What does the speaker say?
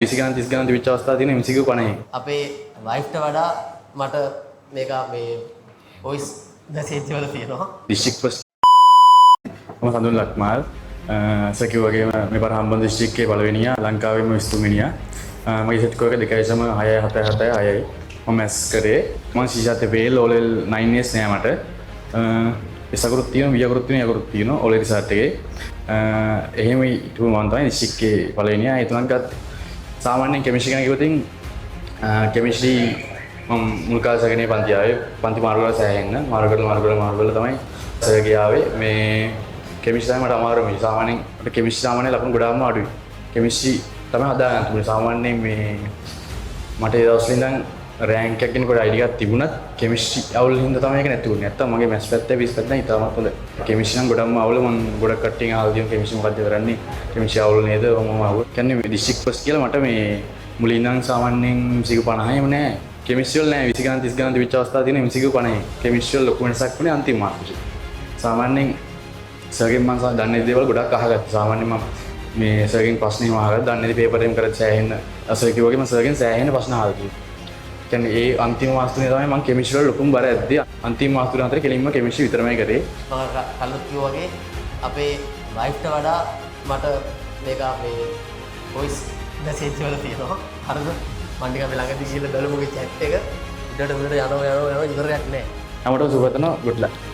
20 ගණන් 30 ගණන් තිබිච්ච අවස්ථා තියෙන MCQ 50. අපේ වයිෆ්ට වඩා මට මේක මේ වොයිස් මැසේජ් වල තියෙනවා. ඩිස්ට්‍රික්ට් ෆස්ට් මම සඳුන් ලක්මාල් සකියු වගේම මේ පාර හම්බන්තොට දිස්ත්‍රික්කයේ පළවෙනියා ලංකාවේම 23 වෙනියා. මගේ සෙට් ස්කෝර් එක 2.676යි. මම මැස් කරේ මම සීසත් පෙල් ඕලෙල් 9 years නෑ මට. එසකරුත් තියෙනවා වියකරුත් තියෙනවා යකරුත් තියෙනවා ඕලෙල් රිසර්ච් එකේ. එහෙම ඊට මම තමයි දිස්ත්‍රික්කයේ පළවෙනියා. ඒ තුනක් ගත්තා. සාමාන්‍යයෙන් කෙමිස්ට්‍රි ගැන කිව්වොත් කෙමිස්ට්‍රි මම මුල් කාලේ සැකනේ පන්ති ආවේ පන්ති මාරු කරලා සෑහෙන්න මාරු කරලා තමයි සර්ගේ ආවේ මේ කෙමිස්ට්‍රි තමයි මට අමාරු මේ සාමාන්‍යයෙන් මට කෙමිස්ට්‍රි සාමාන්‍යයෙන් ලකුණු ගොඩාක්ම අඩුයි කෙමිස්ට්‍රි තමයි හදාගන්න තිබුණේ සාමාන්‍යයෙන් මේ මට ඒ දවස්වල ඉඳන් රෑන්ක් එකක් ගෙනකොට අයිඩි එකක් තිබුණත් කෙමිස්ට්‍රි අවුල් හින්දා තමයි ඒක නැති වුනේ නැත්තම් මගේ මැත්ස් පැත්තේ 20 පැත්තෙන් ඉතාමත් හොඳ කෙමිස්ට්‍රි නම් ගොඩක්ම අවුල මම ගොඩක් කට්ටියන් අහලා තියෙනවා කෙමිස්ට්‍රි මොකද්ද කරන්නේ කෙමිස්ට්‍රි අවුල් නේද මම අවුල් කියන්නේ මේ ඩිස්ට්‍රික්ට් ෆස්ට් කියලා මට මේ මුලින් ඉඳන් සාමාන්‍යයෙන් MCQ 50යිම නෑ කෙමිස්ට්‍රි වල නෑ 20 ගණන් 30 ගණන් තිබිච්ච අවස්ථා තියෙන MCQ 50යි කෙමිස්ට්‍රි වල ලොකු වෙනසක් වුණේ අන්තිම මාර්කෙට සාමාන්‍යයෙන් සර්ගෙන් මම දන්නේ දේවල් ගොඩක් අහගත්තා සාමාන්‍යයෙන් මම මේ සර්ගෙන් ප්‍රශ්නේ අහගත්තා දන්නේ පේපර් එකෙන් කරත් සෑහෙන්න අසල් කිව්වා වගේ මම සර්ගෙන් සෑහෙන්න ප්‍රශ්න අහලා තියෙනවා කියන්නේ ඒ අන්තිම මාස තුනේ තමයි මම කෙමිස්ට්‍රි වල ලොකුම බර ඇද්දේ අන්තිම මාස තුන අතර කෙලින්ම කෙමිස්ට්‍රි විතරමයි කරේ මම කල්ලුත් කිව්වා වගේ අපේ වයිෆ්ට වඩා මට මේක මේ වොයිස් මැසේජ් වල තියෙනවා හරිද මම නිකන් ළඟදී ගිහලා බලමුගේ chat එක උඩට යනවා ඉවරයක් නැහැ. අපට සුබතන good luck